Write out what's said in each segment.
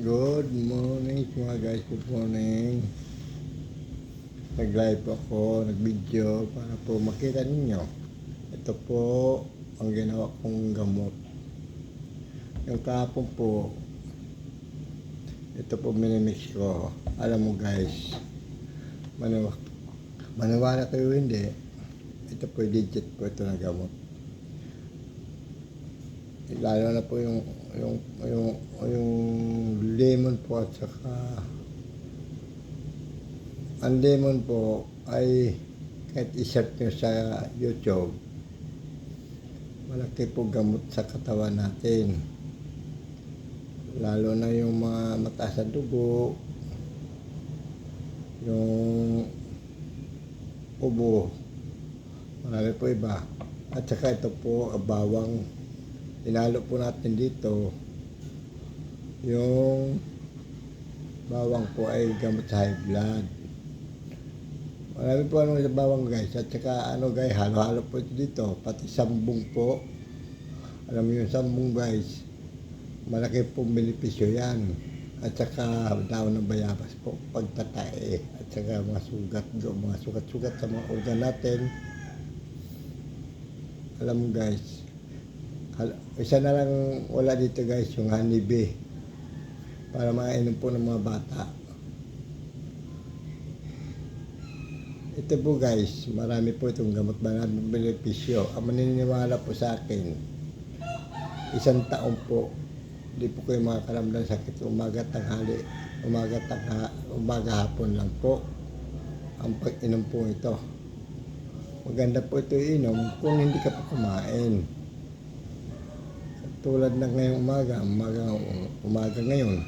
Good morning mga guys, good morning. Nag-live ako, nag-video para po makita ninyo. Ito po ang ginawa kong gamot. Yung kahapon po, ito po minimix ko. Alam mo guys, maniwala kayo hindi, ito po legit po ito na gamot. Lalo na po yung lemon po at saka ang lemon po ay kahit i-search nyo sa YouTube, malaki po gamot sa katawan natin, lalo na yung mga mataas na dugo, yung ubo, marami po iba. At saka ito po bawang, inalo po natin dito. Yung bawang po ay gamot sa high blood. Marami po ano sa bawang guys. At saka ano guys, halo-halo po ito dito. Pati sambong po. Alam mo yung sambong guys, malaki pong benepisyo yan. At saka daon ng bayabas po, pagtatae. At saka mga sugat-sugat sa mga organ natin. Alam mo guys, isa na lang wala dito guys, yung honeybee, para mainom po ng mga bata. Ito po guys, marami po itong gamot, maraming benepisyo. Ang maniniwala po sa akin, 1 taon po, hindi po kayo makakaramdam sakit umaga, tanghali, umaga hapon lang po ang pag-inom po ito. Maganda po ito inom kung hindi ka pa kumain. Tulad ng ngayong umaga ngayon,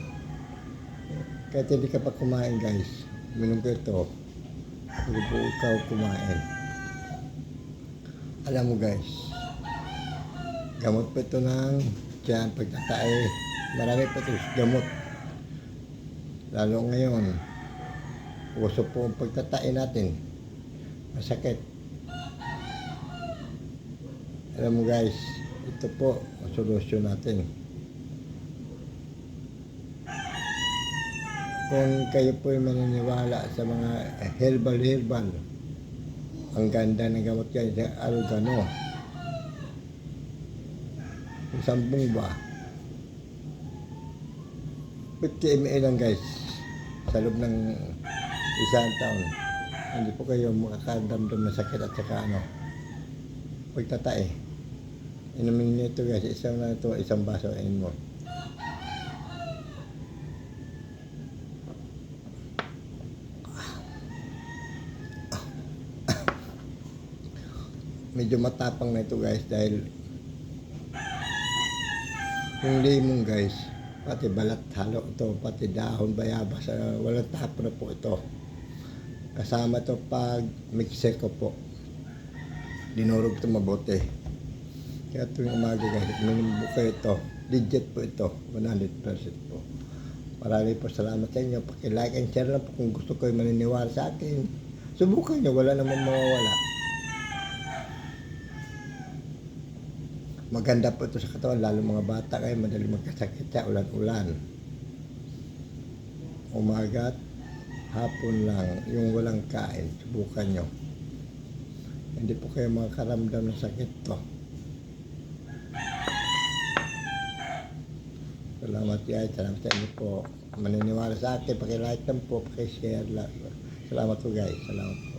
kahit hindi ka pa kumain guys, minom ko ito, hindi po ikaw kumain. Alam mo guys, gamot po ito ng tiyan, pagtatae, marami po ito gamot. Lalo ngayon, uso po ang pagtatae natin, masakit. Alam mo guys, ito po ang solusyon natin. Kung kayo po ay maniniwala sa mga herbal, ang ganda ng gamot yan, yung oregano, yung sambong ba, 50 ml lang guys, sa loob ng 1 taon, hindi po kayo makakadamdam ng sakit at saka pagtatae. Inumin nyo ito guys, isang baso, ayun mo. Medyo matapang na ito guys, dahil yung lemon guys, pati balat halo ito, pati dahon, bayabas, walang tapon na po ito. Kasama ito pag mixer ko po, dinurog ito mabuti. Kaya tuwing umaga guys, minum po kayo ito. Legit po ito, 100% po. Marami po salamat sa inyo. Paki-like and share lang po kung gusto kayo maniniwala sa akin. Subukan nyo, wala namang mawawala. Maganda po ito sa katawan, lalo mga bata kayo, madali magkasakit sa ulan-ulan. Umaga at hapon lang, yung walang kain, subukan nyo. Hindi po kayo makakaramdam ng sakit to. Salamat guys, salamat sa inyo po. Maniniwala sa akin, paki-like lang po, paki-share lang. Salamat po guys, salamat po.